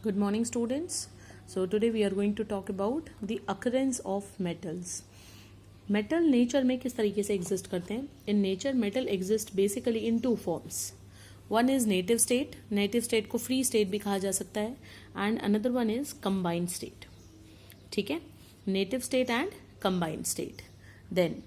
Good morning, students. So today we are going to talk about the occurrence of metals. Metal nature में किस तरीके से exist करते हैं? In nature metal exist basically in two forms. One is native state. Native state को free state भी कहा जा सकता है. And another one is combined state. ठीक है, native state and combined state. Then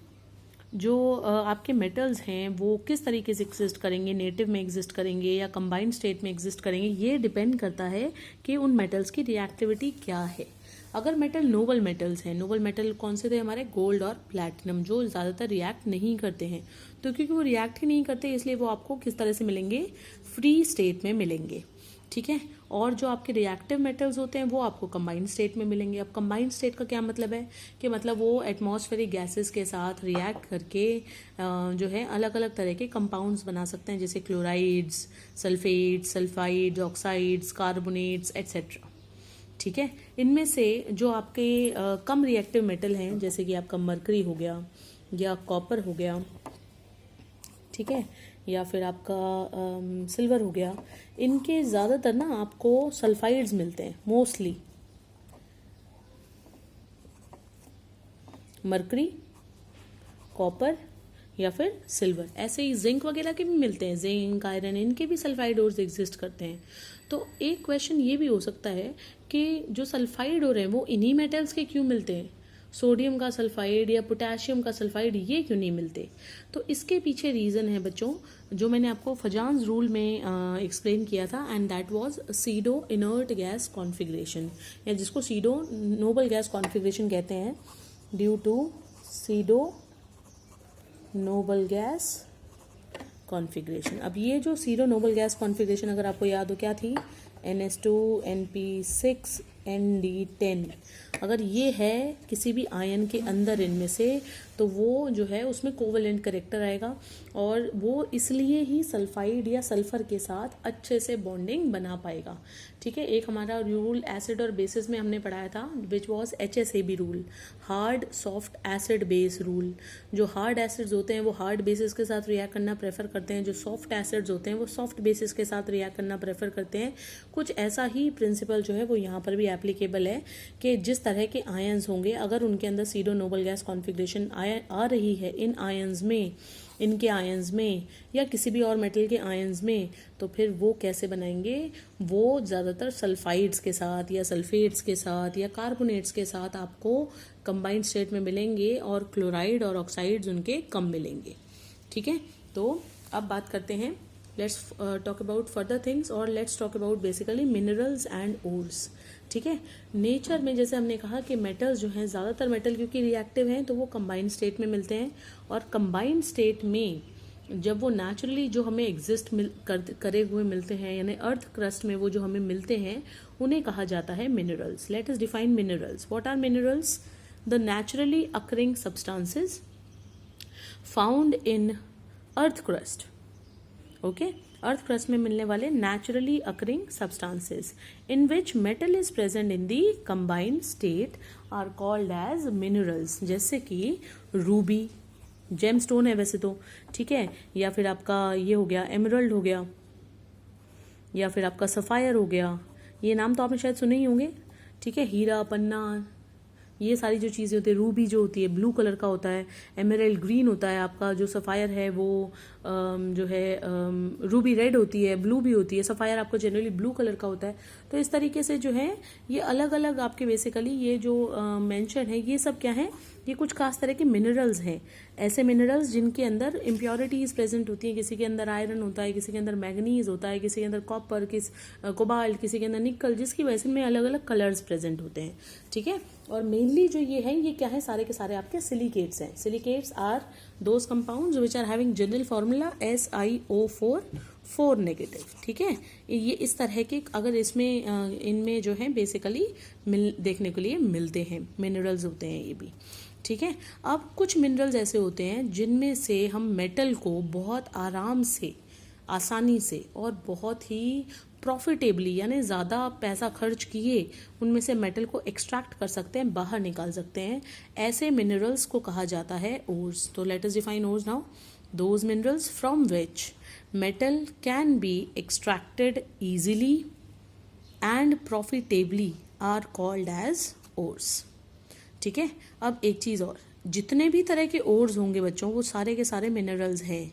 जो आपके मेटल्स हैं वो किस तरीके से एग्जिस्ट करेंगे, नेटिव में एग्जिस्ट करेंगे या कंबाइंड स्टेट में एग्जिस्ट करेंगे, ये डिपेंड करता है कि उन मेटल्स की रिएक्टिविटी क्या है. अगर मेटल नोबल मेटल्स हैं, नोबल मेटल कौन से थे हमारे? गोल्ड और प्लैटिनम, जो ज़्यादातर रिएक्ट नहीं करते हैं. तो क्योंकि वो रिएक्ट ही नहीं करते इसलिए वो आपको किस तरह से मिलेंगे? फ्री स्टेट में मिलेंगे. ठीक है. और जो आपके रिएक्टिव मेटल्स होते हैं वो आपको कंबाइंड स्टेट में मिलेंगे. अब कंबाइंड स्टेट का क्या मतलब है कि मतलब वो एटमॉस्फेरिक गैसेस के साथ रिएक्ट करके जो है अलग अलग तरह के कंपाउंड्स बना सकते हैं, जैसे chlorides, sulphates, sulphides, oxides, carbonates etcetera. ठीक है. इनमें से जो आपके कम रिएक्टिव मेटल हैं, जैसे कि आपका मरकरी हो गया या कॉपर हो गया, ठीक है, या फिर आपका सिल्वर हो गया, इनके ज़्यादातर ना आपको सल्फाइड्स मिलते हैं. मोस्टली मरकरी, कॉपर या फिर सिल्वर. ऐसे ही जिंक वगैरह के भी मिलते हैं, जिंक, आयरन, इनके भी सल्फाइड ओर्स एग्जिस्ट करते हैं. तो एक क्वेश्चन ये भी हो सकता है कि जो सल्फाइड ओर हैं वो इन्हीं मेटल्स के क्यों मिलते हैं? सोडियम का सल्फाइड या पोटेशियम का सल्फाइड ये क्यों नहीं मिलते? तो इसके पीछे रीज़न है बच्चों, जो मैंने आपको फजान्स रूल में एक्सप्लेन किया था, and that was pseudo inert gas configuration, या जिसको सीडो नोबल गैस कॉन्फिगरेशन कहते हैं. Due to pseudo noble gas configuration. अब ये जो सीडो नोबल गैस कॉन्फिगरेशन अगर आपको याद हो क्या थी? NH2 NP6 ND10. अगर ये है किसी भी आयन के अंदर इनमें से, तो वो जो है उसमें कोवेलेंट करेक्टर आएगा और वो इसलिए ही सल्फाइड या सल्फर के साथ अच्छे से बॉन्डिंग बना पाएगा. ठीक है. एक हमारा रूल एसिड और बेसिस में हमने पढ़ाया था, which was HSAB rule, hard soft acid base rule. जो हार्ड एसिड्स होते हैं वो हार्ड बेसिस के साथ रिएक्ट करना प्रेफर करते हैं, जो सॉफ्ट एसिड्स होते हैं वो सॉफ्ट बेसिस के साथ रिएक्ट करना प्रेफर करते हैं. कुछ ऐसा ही प्रिंसिपल जो है वो यहाँ पर भी एप्लीकेबल है कि जिस तरह के आयंस होंगे, अगर उनके अंदर सीडो नोबल गैस कॉन्फिगरेशन आ रही है इन आयंस में, इनके आयंस में या किसी भी और मेटल के आयंस में, तो फिर वो कैसे बनाएंगे? वो ज़्यादातर सल्फाइड्स के साथ या सल्फेट्स के साथ या कार्बोनेट्स के साथ आपको कंबाइंड स्टेट में मिलेंगे और क्लोराइड और ऑक्साइड्स उनके कम मिलेंगे. ठीक है. तो अब बात करते हैं, let's talk about further things, और let's talk about basically minerals and ores. ठीक है. नेचर में जैसे हमने कहा कि मेटल्स जो हैं, ज़्यादातर मेटल क्योंकि रिएक्टिव हैं तो वो कंबाइंड स्टेट में मिलते हैं, और कंबाइंड स्टेट में जब वो नेचुरली जो हमें एग्जिस्ट करे हुए मिलते हैं, यानी अर्थ क्रस्ट में वो जो हमें मिलते हैं, उन्हें कहा जाता है minerals. Let us define minerals. What are minerals? The naturally occurring substances found in earth crust. Okay. Earth crust में मिलने वाले naturally occurring substances in which metal is present in the combined state are called as minerals. जैसे कि Ruby, GeM stone है वैसे तो, ठीक है, या फिर आपका ये हो गया एमरल्ड हो गया, या फिर आपका सफायर हो गया. ये नाम तो आपने शायद सुने ही होंगे. ठीक है. हीरा, पन्ना, ये सारी जो चीज़ें होती है. रूबी जो होती है ब्लू कलर का होता है, एमरल्ड ग्रीन होता है आपका, जो सफ़ायर है वो जो है रूबी रेड होती है, ब्लू भी होती है. सफ़ायर आपको जनरली ब्लू कलर का होता है. तो इस तरीके से जो है ये अलग अलग आपके बेसिकली ये जो मेंशन है, ये सब क्या है? ये कुछ खास तरह के मिनरल्स हैं. ऐसे मिनरल्स जिनके अंदर इम्प्योरिटीज प्रेजेंट होती हैं. किसी के अंदर आयरन होता है, किसी के अंदर मैग्नीज होता है, किसी के अंदर कॉपर, कोबाल्ट, किसी के अंदर निकल, जिसकी वजह से में अलग अलग कलर्स प्रेजेंट होते हैं. ठीक है. और मेनली जो ये है, ये क्या है? सारे के सारे आपके सिलिकेट्स हैं. Silicates are those compounds which are having general formula SiO4 4 negative. ठीक है. ये इस तरह के अगर इसमें इनमें जो है बेसिकली देखने के लिए मिलते हैं, मिनरल्स होते हैं ये भी. ठीक है. अब कुछ मिनरल्स ऐसे होते हैं जिनमें से हम मेटल को बहुत आराम से, आसानी से और बहुत ही प्रॉफिटेबली, यानी ज़्यादा पैसा खर्च किए उनमें से मेटल को एक्सट्रैक्ट कर सकते हैं, बाहर निकाल सकते हैं. ऐसे मिनरल्स को कहा जाता है ओर्स. तो let us define ores now. Those minerals from which metal can be extracted easily and profitably are called as ores. ठीक है, अब एक चीज़ और, जितने भी तरह के ओर्स होंगे बच्चों वो सारे के सारे मिनरल्स हैं,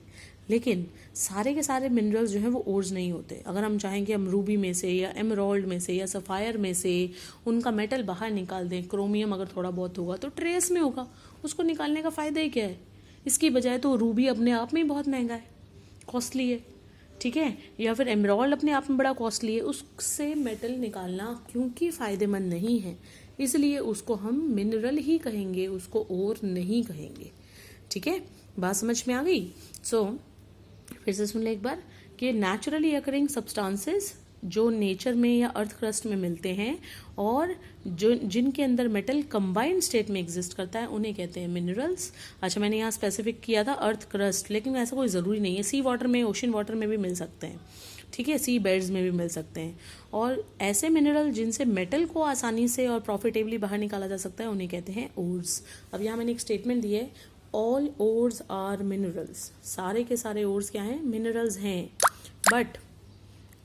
लेकिन सारे के सारे मिनरल्स जो हैं वो ओर्स नहीं होते। अगर हम चाहें कि हम रूबी में से या एमराल्ड में से या सफ़ायर में से उनका मेटल बाहर निकाल दें, क्रोमियम अगर थोड़ा बहुत होगा तो ट्रेस में होगा, उसको निकालने का फ़ायदा ही क्या है। इसकी बजाय तो रूबी अपने आप में ही बहुत महंगा है, कॉस्टली है, ठीक है, या फिर एमराल्ड अपने आप में बड़ा कॉस्टली है, उससे मेटल निकालना क्योंकि फ़ायदेमंद नहीं है, इसलिए उसको हम मिनरल ही कहेंगे, उसको ओर नहीं कहेंगे। ठीक है, बात समझ में आ गई। फिर से सुन ले एक बार कि नेचुरली अकरिंग सब्सटेंसेस जो नेचर में या अर्थ क्रस्ट में मिलते हैं और जो जिनके अंदर मेटल कंबाइंड स्टेट में एग्जिस्ट करता है उन्हें कहते हैं मिनरल्स। अच्छा, मैंने यहाँ स्पेसिफिक किया था अर्थ क्रस्ट, लेकिन ऐसा कोई ज़रूरी नहीं है, सी वाटर में, ओशन वाटर में भी मिल सकते हैं, ठीक है, सी बेड्स में भी मिल सकते हैं। और ऐसे मिनरल जिनसे मेटल को आसानी से और प्रॉफिटेबली बाहर निकाला जा सकता है उन्हें कहते हैं ओर्स। अब यहाँ मैंने एक स्टेटमेंट दी है, ऑल ओर्स आर मिनरल्स, सारे के सारे ओर्स क्या हैं, मिनरल्स हैं, but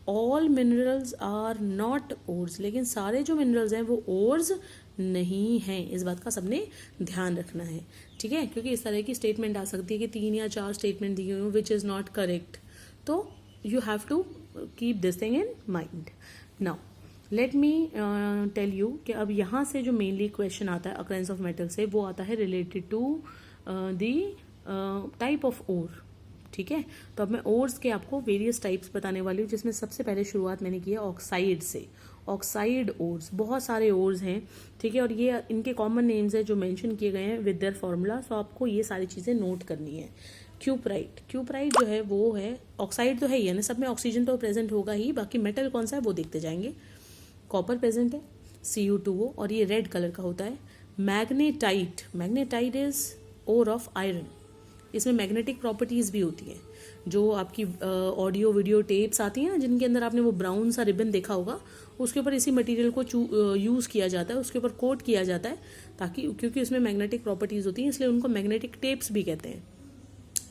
all minerals are not ores, लेकिन सारे जो मिनरल्स हैं वो ओर्स नहीं हैं। इस बात का सबने ध्यान रखना है, ठीक है, क्योंकि इस तरह की स्टेटमेंट आ सकती है कि 3 या 4 स्टेटमेंट दी हुई हो विच इज़ नॉट करेक्ट, तो you have to keep this thing in mind. Now let me tell you कि अब यहाँ से जो मेनली क्वेश्चन आता है अकरेंस ऑफ मेटल से, वो आता है related to the type of ore. ठीक है, तो अब मैं ओर्स के आपको वेरियस टाइप्स बताने वाली हूँ, जिसमें सबसे पहले शुरुआत मैंने की है ऑक्साइड से। ऑक्साइड ओर्स, बहुत सारे ओर्स हैं, ठीक है, और ये इनके कॉमन नेम्स हैं जो मेंशन किए गए हैं विद देयर फॉर्मूला, सो आपको ये सारी चीज़ें नोट करनी है। क्यूपराइट, क्यूपराइट जो है वो है, ऑक्साइड तो है ही है ना, सब में ऑक्सीजन तो प्रेजेंट होगा ही, बाकी मेटल कौन सा है वो देखते जाएंगे। कॉपर प्रेजेंट है, Cu2O, और ये रेड कलर का होता है। Magnetite, magnetite is ore of iron, इसमें मैग्नेटिक प्रॉपर्टीज भी होती हैं। जो आपकी ऑडियो वीडियो टेप्स आती हैं ना, जिनके अंदर आपने वो ब्राउन सा रिबन देखा होगा, उसके ऊपर इसी मटेरियल को यूज़ किया जाता है, उसके ऊपर कोट किया जाता है, ताकि क्योंकि उसमें मैग्नेटिक प्रॉपर्टीज होती हैं इसलिए उनको मैग्नेटिक टेप्स भी कहते हैं।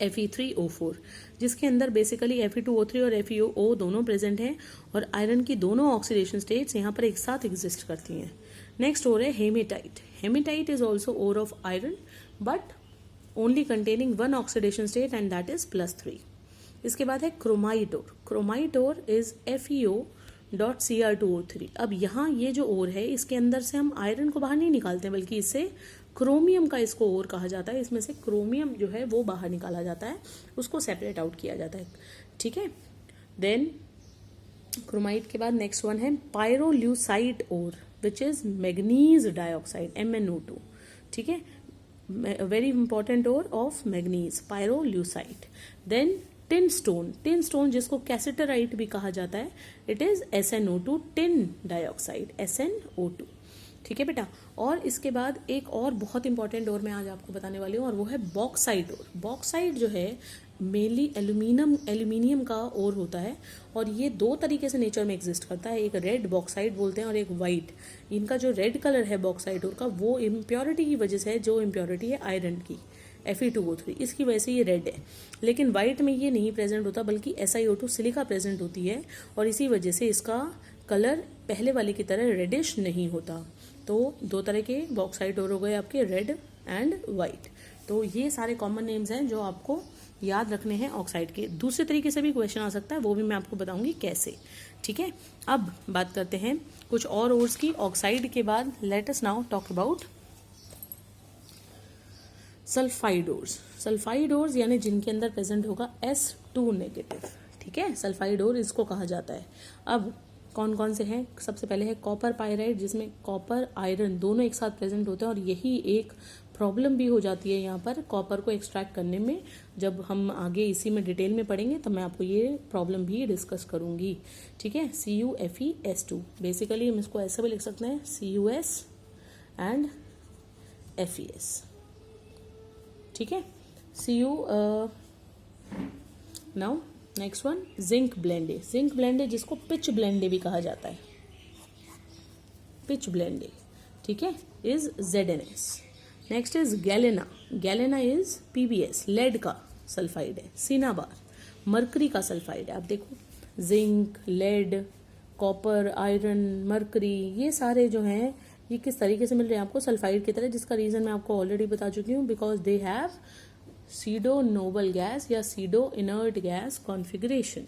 Fe3O4, जिसके अंदर बेसिकली Fe2O3 और FeO दोनों प्रेजेंट हैं, और आयरन की दोनों ऑक्सीडेशन स्टेट्स यहाँ पर एक साथ एग्जिस्ट करती हैं। नेक्स्ट ओर है hematite. Hematite is also ore of iron, but only containing 1 oxidation state and that is +3। इसके बाद है chromite ore. Chromite ore is FeO.Cr2O3। अब यहाँ ये जो ओर है इसके अंदर से हम आयरन को बाहर नहीं निकालते, बल्कि इससे क्रोमियम का इसको ओर कहा जाता है, इसमें से क्रोमियम जो है वो बाहर निकाला जाता है, उसको सेपरेट आउट किया जाता है, ठीक है। देन क्रोमाइट के बाद नेक्स्ट वन है pyrolusite ore, which is manganese dioxide, MnO2, ठीक है, very important ore of manganese, pyrolusite. Then tin stone, tin stone जिसको कैसेटराइट भी कहा जाता है, it is SnO2, tin dioxide, SnO2, ठीक है बेटा। और इसके बाद एक और बहुत इंपॉर्टेंट ओर मैं आज आपको बताने वाली हूँ, और वो है बॉक्साइट ओर। बॉक्साइट जो है मेनली एल्यूमिनियम का ओर होता है, और ये 2 तरीके से नेचर में एग्जिस्ट करता है, एक रेड बॉक्साइट बोलते हैं और एक वाइट। इनका जो रेड कलर है बॉक्साइट ओर का, वो इम्प्योरिटी की वजह से है, जो इम्प्योरिटी है आयरन की, Fe2O3, इसकी वजह से ये रेड है। लेकिन वाइट में ये नहीं प्रेजेंट होता, बल्कि SiO2 सिलिका प्रेजेंट होती है, और इसी वजह से इसका कलर पहले वाले की तरह रेडिश नहीं होता। तो 2 तरह के बॉक्साइट ओर हो गए आपके, रेड एंड वाइट। तो ये सारे कॉमन नेम्स हैं जो आपको याद रखने हैं ऑक्साइड के। दूसरे तरीके से भी क्वेश्चन आ सकता है, वो भी मैं आपको बताऊंगी कैसे, ठीक है। अब बात करते हैं कुछ और ओर्स की ऑक्साइड के बाद। Let us now talk about sulphide ores. Sulphide ores यानी जिनके अंदर प्रेजेंट होगा S2 नेगेटिव, ठीक है, सल्फाइड ओर इसको कहा जाता है। अब कौन कौन से हैं, सबसे पहले है कॉपर पायराइड, जिसमें कॉपर आयरन दोनों एक साथ प्रेजेंट होते हैं, और यही एक प्रॉब्लम भी हो जाती है यहाँ पर कॉपर को एक्सट्रैक्ट करने में। जब हम आगे इसी में डिटेल में पढ़ेंगे तो मैं आपको ये प्रॉब्लम भी डिस्कस करूंगी, ठीक है। CuFeS2, बेसिकली हम इसको ऐसे भी लिख सकते हैं CuS एंड FeS, ठीक है। Now next one zinc blende. Zinc blende जिसको पिच ब्लेंडे भी कहा जाता है, पिच ब्लेंडे, ठीक है, is ZnS। Next is galena. Galena is PbS, lead का सल्फाइड है। सिनाबार मरकरी का सल्फाइड है। आप देखो zinc, lead, copper, iron, mercury, ये सारे जो हैं ये किस तरीके से मिल रहे हैं आपको सल्फाइड की तरह, जिसका रीज़न मैं आपको ऑलरेडी बता चुकी हूँ, because they have pseudo noble gas या सीडो इनर्ट गैस कॉन्फिगरेशन।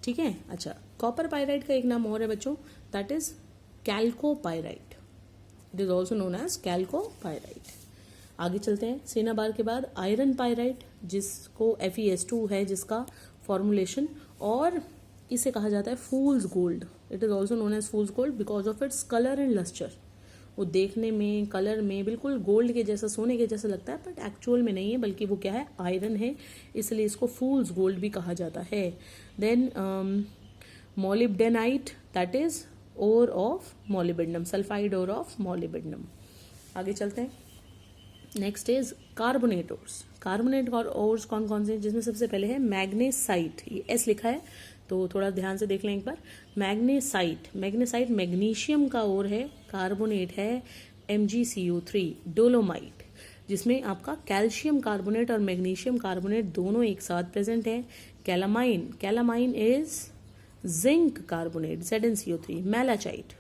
ठीक है। अच्छा, कॉपर पायराइड का एक नाम और है बच्चों, that is chalcopyrite. It is also known as chalcopyrite. आगे चलते हैं, सिनाबार के बाद आयरन पायराइट, जिसको FeS2 है जिसका फॉर्मुलेशन, और इसे कहा जाता है fool's gold. It is also known as fool's gold because of its colour and lustre. वो देखने में, कलर में बिल्कुल गोल्ड के जैसा, सोने के जैसा लगता है, बट एक्चुअल में नहीं है, बल्कि वो क्या है, आयरन है, इसलिए इसको फूल्स गोल्ड भी कहा जाता है। Then molybdenite, that is ore of molybdenum, sulphide ore of molybdenum. आगे चलते हैं, next is carbonate ores. Carbonate ores कौन कौन से, जिसमें सबसे पहले है मैग्नेसाइट, ये S लिखा है तो थोड़ा ध्यान से देख लें एक बार। मैग्नेसाइट, मैग्नेसाइट मैग्नीशियम का ओर है, कार्बोनेट है MgCO3। डोलोमाइट, जिसमें आपका कैल्शियम कार्बोनेट और मैग्नीशियम कार्बोनेट दोनों एक साथ प्रेजेंट है। Calamine, calamine is zinc carbonate ZnCO3। Malachite,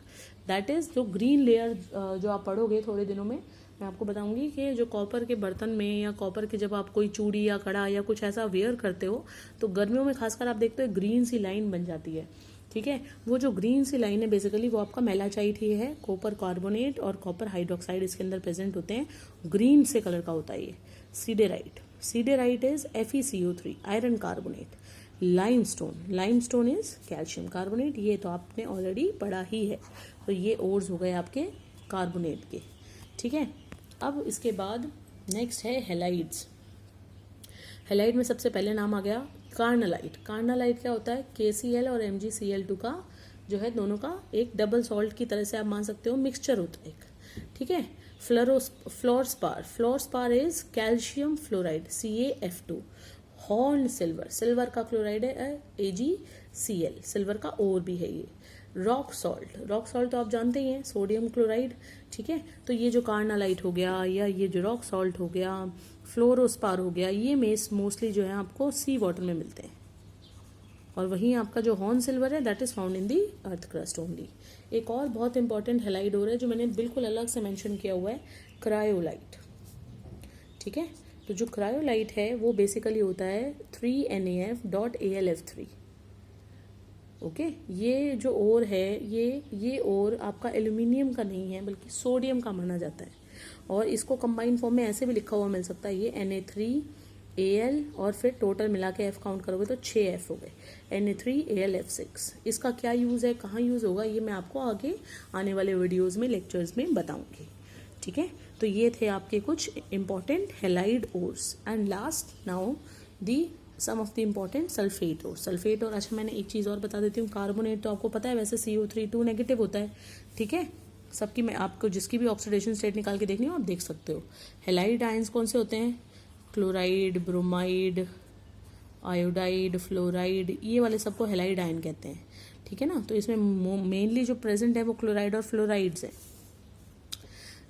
that is जो ग्रीन लेयर जो आप पढ़ोगे थोड़े दिनों में, मैं आपको बताऊंगी कि जो कॉपर के बर्तन में या कॉपर के जब आप कोई चूड़ी या कड़ा या कुछ ऐसा वेयर करते हो तो गर्मियों में खासकर आप देखते हो ग्रीन सी लाइन बन जाती है। ठीक है, वो जो ग्रीन सी लाइन है बेसिकली वो आपका मेलाचाइट ही है। कॉपर कार्बोनेट और कॉपर हाइड्रोक्साइड इसके अंदर प्रेजेंट होते हैं, ग्रीन से कलर का होता है ये। Siderite, siderite is FeCO3 iron carbonate. Limestone, limestone is calcium carbonate, ये तो आपने ऑलरेडी पढ़ा ही है। तो ये ओर्स हो गए आपके कार्बोनेट के। ठीक है, अब इसके बाद नेक्स्ट है हेलाइड्स। हेलाइड में सबसे पहले नाम आ गया कार्नालाइट। कार्नालाइट क्या होता है, KCl और MgCl2 का जो है दोनों का एक डबल सॉल्ट की तरह से आप मान सकते हो, मिक्सचर होता है एक। ठीक है, fluorspar, fluorspar is calcium fluoride CaF2। Horn silver, silver का क्लोराइड है AgCl, सिल्वर का ओर भी है ये। रॉक सॉल्ट, रॉक सॉल्ट तो आप जानते ही हैं, सोडियम क्लोराइड। ठीक है, तो ये जो कार्नालाइट हो गया या ये जो रॉक सॉल्ट हो गया, फ्लोरोस्पार हो गया, ये मोस्टली जो है आपको सी वाटर में मिलते हैं। और वहीं आपका जो हॉर्न सिल्वर है that is found in the earth crust only. एक और बहुत इंपॉर्टेंट हेलाइड हो रहा है जो मैंने बिल्कुल अलग से मेंशन किया हुआ है, क्रायोलाइट। ठीक है, तो जो क्रायोलाइट है वो बेसिकली होता है 3NaF.AlF3। ओके, ये जो ओर है ये ओर आपका एल्यूमिनियम का नहीं है बल्कि सोडियम का माना जाता है, और इसको कंबाइंड फॉर्म में ऐसे भी लिखा हुआ मिल सकता है, ये Na3Al और फिर टोटल मिला के F काउंट करोगे तो 6F हो गए, Na3AlF6। इसका क्या यूज़ है, कहाँ यूज़ होगा, ये मैं आपको आगे आने वाले वीडियोज़ में, लेक्चर्स में बताऊंगी। ठीक है, तो ये थे आपके कुछ important halide ores. And last now the some of the important sulphate ore. Sulphate ore, अच्छा मैंने एक चीज़ और बता देती हूँ, कार्बोनेट तो आपको पता है वैसे CO3 2 नेगेटिव होता है। ठीक है, सबकी मैं आपको जिसकी भी ऑक्सीडेशन स्टेट निकाल के देखनी हो आप देख सकते हो। हेलाइड आयंस कौन से होते हैं, क्लोराइड, ब्रोमाइड, आयोडाइड, फ्लोराइड, ये वाले सबको हेलाइड आयन कहते हैं। ठीक है ना, तो इसमें मेनली जो प्रेजेंट है वो क्लोराइड और फ्लोराइड्स है।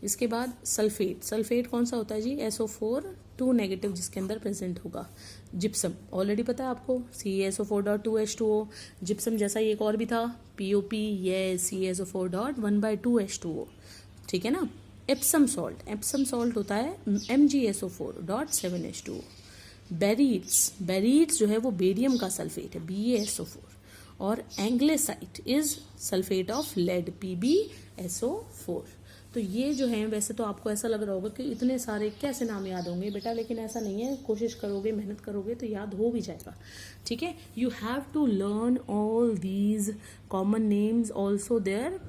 इसके बाद सल्फेट, सल्फेट कौन सा होता है जी, SO4 2 नेगेटिव जिसके अंदर प्रेजेंट होगा। जिप्सम ऑलरेडी पता है आपको, CaSO4.2H2O। जिप्सम जैसा ही एक और भी था POP, ये CaSO4.1/2H2O। ठीक है ना। एप्सम सॉल्ट, एप्सम सॉल्ट होता है MgSO4.7H2O। बेरीड्स, बेरीड्स जो है वो बेरियम का सल्फेट है BaSO4। और anglesite is sulphate of lead PbSO4। तो ये जो है, वैसे तो आपको ऐसा लग रहा होगा कि इतने सारे कैसे नाम याद होंगे बेटा, लेकिन ऐसा नहीं है, कोशिश करोगे, मेहनत करोगे तो याद हो भी जाएगा। ठीक है, you have to learn all these common names, also their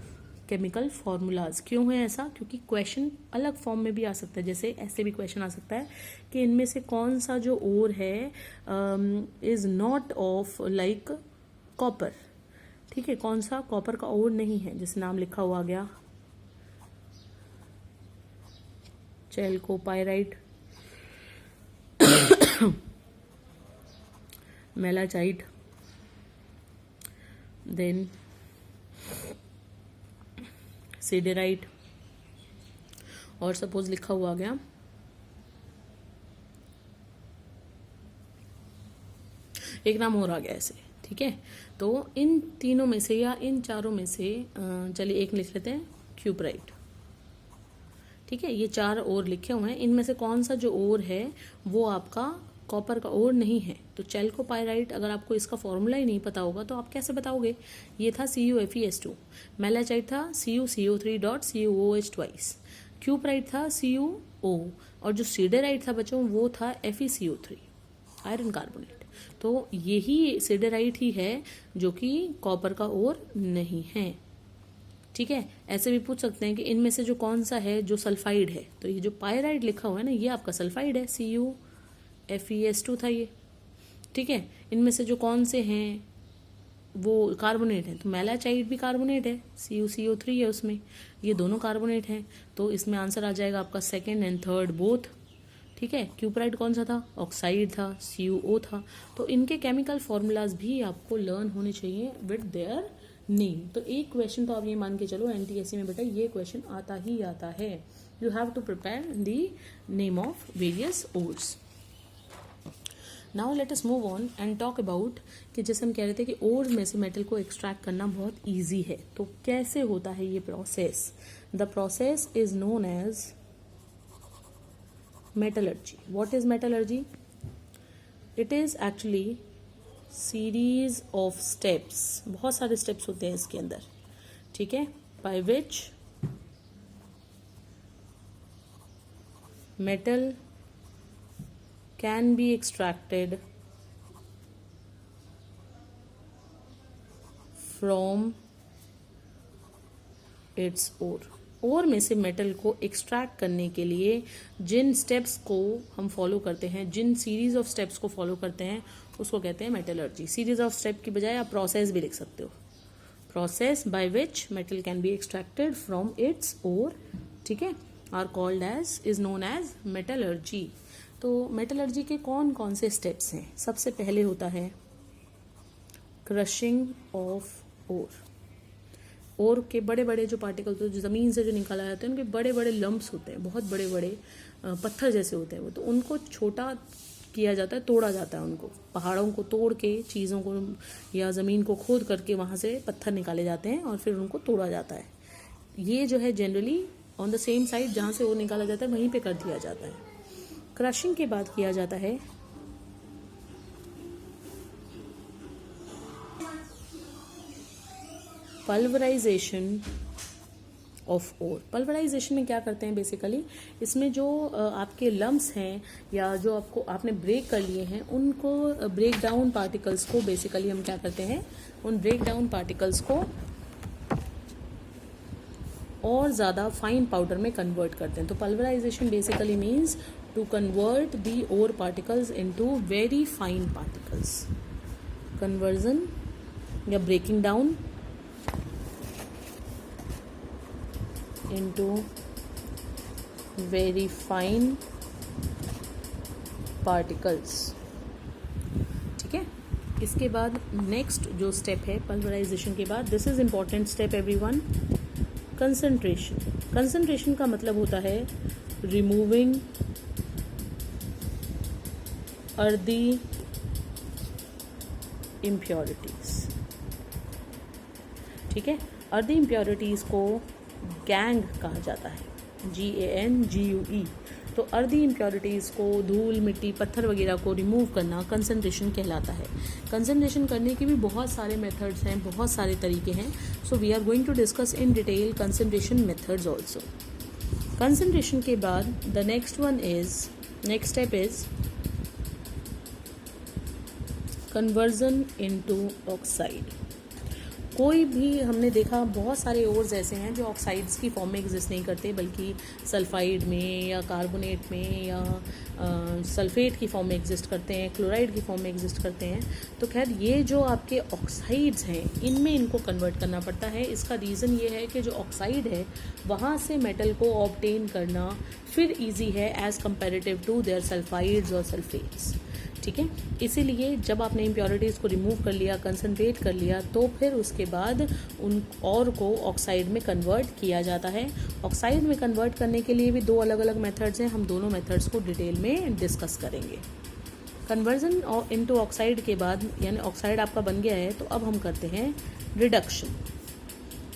chemical formulas. क्यों है ऐसा, क्योंकि क्वेश्चन अलग फॉर्म में भी आ सकता है, जैसे ऐसे भी क्वेश्चन आ सकता है कि इनमें से कौन सा जो ओर है is not of like copper. ठीक है, कौन सा कॉपर का ओर नहीं है, जैसे नाम लिखा हुआ गया चैल्कोपायराइट, मेलाचाइट, देन सीडेराइट, और सपोज लिखा हुआ गया एक नाम और आ गया ऐसे। ठीक है, तो इन तीनों में से या इन चारों में से चलिए एक लिख लेते हैं, क्यूपराइट। ठीक है, ये 4 ओर लिखे हुए हैं, इनमें से कौन सा जो ओर है वो आपका कॉपर का ओर नहीं है। तो चैल्कोपाइराइट, अगर आपको इसका फॉर्मूला ही नहीं पता होगा तो आप कैसे बताओगे। ये था CuFeS2, मेलाचाइट था CuCO3.CuOH ट्वाइस, क्यूपराइट था CuO, और जो सिडेराइट था बच्चों वो था FeCO3, आयरन कार्बोनेट। तो यही सिडेराइट ही है जो कि कॉपर का ओर नहीं है। ठीक है, ऐसे भी पूछ सकते हैं कि इनमें से जो कौन सा है जो सल्फाइड है। तो ये जो पायराइड लिखा हुआ है ना, ये आपका सल्फाइड है, CuFeS2 था ये। ठीक है, इनमें से जो कौन से हैं वो कार्बोनेट है, तो मेलाचाइट भी कार्बोनेट है, CuCO3 है उसमें, ये दोनों कार्बोनेट हैं। तो इसमें आंसर आ जाएगा आपका सेकेंड एंड थर्ड बोथ। ठीक है, क्यूपराइट कौन सा था, ऑक्साइड था, CuO था। तो इनके केमिकल फॉर्मूलाज भी आपको लर्न होने चाहिए विद देयर नेम। तो एक क्वेश्चन तो आप ये मान के चलो NTSC में बेटा ये क्वेश्चन आता ही आता है। You have to prepare the name of various ores. Now let us move on and talk about कि जैसे हम कह रहे थे कि ओर्स में से मेटल को एक्सट्रैक्ट करना बहुत ईजी है। तो कैसे होता है ये process. The process is known as metallurgy. What is metallurgy? It is actually series of steps, बहुत सारे स्टेप्स होते हैं इसके अंदर। ठीक है, by which metal can be extracted from its ore. Ore में से मेटल को एक्सट्रैक्ट करने के लिए जिन स्टेप्स को हम फॉलो करते हैं, जिन सीरीज ऑफ स्टेप्स को फॉलो करते हैं, उसको कहते हैं मेटलर्जी। सीरीज ऑफ स्टेप की बजाय आप प्रोसेस भी लिख सकते हो, process by which metal can be extracted from its ore, ठीक है, are called as, is known as metallurgy. तो मेटलर्जी के कौन कौन से स्टेप्स हैं? सबसे पहले होता है क्रशिंग ऑफ ओर। ओर के बड़े बड़े जो पार्टिकल्स जो ज़मीन से जो निकाला जाते हैं, उनके बड़े बड़े लम्प्स होते हैं, बहुत बड़े बड़े पत्थर जैसे होते हैं वो, तो उनको छोटा किया जाता है, तोड़ा जाता है उनको, पहाड़ों को तोड़ के, चीज़ों को या ज़मीन को खोद करके वहाँ से पत्थर निकाले जाते हैं और फिर उनको तोड़ा जाता है। ये जो है generally on the same side जहाँ से ओर निकाला जाता है वहीं पे कर दिया जाता है। क्रशिंग के बाद किया जाता है पल्वराइजेशन ऑफ ओर। पल्वराइजेशन में क्या करते हैं बेसिकली, इसमें जो आपके लम्प्स हैं या जो आपने ब्रेक कर लिए हैं, उनको ब्रेक डाउन पार्टिकल्स को बेसिकली हम क्या करते हैं, उन ब्रेक डाउन पार्टिकल्स को और ज़्यादा फाइन पाउडर में कन्वर्ट करते हैं। तो pulverisation basically means to convert the ore particles into very fine particles. Conversion या breaking down into very fine particles। ठीक है, इसके बाद नेक्स्ट जो स्टेप है पल्वराइजेशन के बाद, this is important step everyone, concentration. Concentration का मतलब होता है रिमूविंग अर्दी इम्प्योरिटीज। ठीक है, अर्दी इम्प्योरिटीज को गैंग कहा जाता है, GANGUE। तो अर्दी इम्प्योरिटीज़ को, धूल मिट्टी पत्थर वगैरह को रिमूव करना कंसंट्रेशन कहलाता है। कंसंट्रेशन करने के भी बहुत सारे मेथड्स हैं, बहुत सारे तरीके हैं। So we are going to discuss in detail concentration methods also. Concentration के बाद the next step is conversion into oxide. कोई भी हमने देखा बहुत सारे ओर्स ऐसे हैं जो ऑक्साइड्स की फॉर्म में एग्जिस्ट नहीं करते, बल्कि सल्फाइड में या कार्बोनेट में या सल्फेट की फॉर्म में एग्जिस्ट करते हैं, क्लोराइड की फॉर्म में एग्जिस्ट करते हैं। तो खैर ये जो आपके ऑक्साइड्स हैं इनमें इनको कन्वर्ट करना पड़ता है। इसका रीज़न ये है कि जो ऑक्साइड है वहाँ से मेटल को ऑब्टेन करना फिर ईजी है as comparative to their sulphides और सल्फेट्स। ठीक है, इसीलिए जब आपने इम्प्योरिटीज़ को रिमूव कर लिया, कंसंट्रेट कर लिया, तो फिर उसके बाद उन और को ऑक्साइड में कन्वर्ट किया जाता है। ऑक्साइड में कन्वर्ट करने के लिए भी 2 अलग अलग मेथड्स हैं, हम दोनों मेथड्स को डिटेल में डिस्कस करेंगे। कन्वर्जन इनटू ऑक्साइड के बाद, यानी ऑक्साइड आपका बन गया है, तो अब हम करते हैं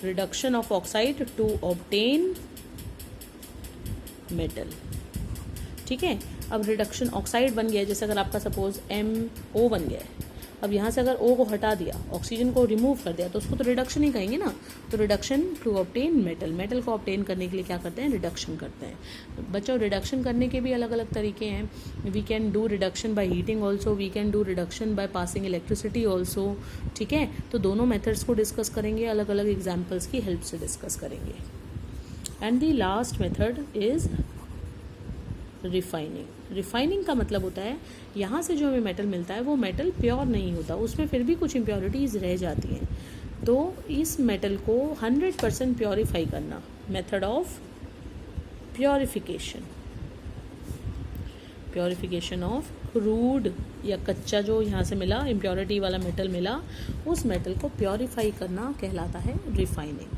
reduction of oxide to obtain metal. ठीक है, अब रिडक्शन ऑक्साइड बन गया है, जैसे अगर आपका सपोज MO बन गया है, अब यहाँ से अगर O को हटा दिया, ऑक्सीजन को रिमूव कर दिया, तो उसको तो रिडक्शन ही कहेंगे ना। तो reduction to obtain metal, metal को ऑब्टेन करने के लिए क्या करते हैं, रिडक्शन करते हैं। बच्चों रिडक्शन करने के भी अलग अलग तरीके हैं। We can do reduction by heating also, we can do reduction by passing electricity also. ठीक है, तो दोनों मेथड्स को डिस्कस करेंगे, अलग अलग एग्जाम्पल्स की हेल्प से डिस्कस करेंगे। And the last method is refining का मतलब होता है यहाँ से जो हमें मेटल मिलता है वो मेटल प्योर नहीं होता, उसमें फिर भी कुछ इम्प्योरिटीज़ रह जाती हैं। तो इस मेटल को 100% प्योरीफाई करना, method of purification of crude या कच्चा जो यहाँ से मिला, इम्प्योरिटी वाला मेटल मिला, उस मेटल को प्योरीफाई करना कहलाता है रिफाइनिंग।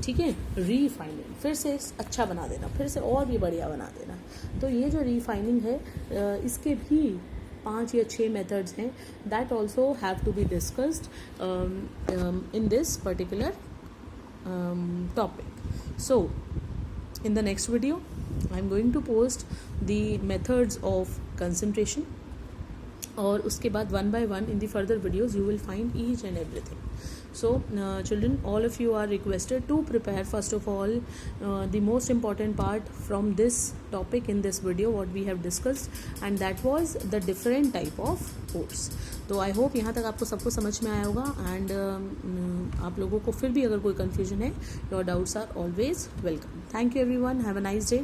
ठीक है, रीफाइनिंग, फिर से अच्छा बना देना, फिर से और भी बढ़िया बना देना। तो ये जो रीफाइनिंग है, इसके भी 5 या 6 मेथड्स हैं, that also have to be discussed in this particular topic. So in the next video I am going to post the methods of concentration, और उसके बाद 1 by 1 in the further videos you will find each and everything. So children, all of you are requested to prepare first of all the most important part from this topic in this video what we have discussed, and that was the different type of pores. तो I hope यहाँ तक आपको सबको समझ में आया होगा। And आप लोगों को फिर भी अगर कोई कन्फ्यूजन है, your doubts are always welcome. Thank you everyone, have a nice day.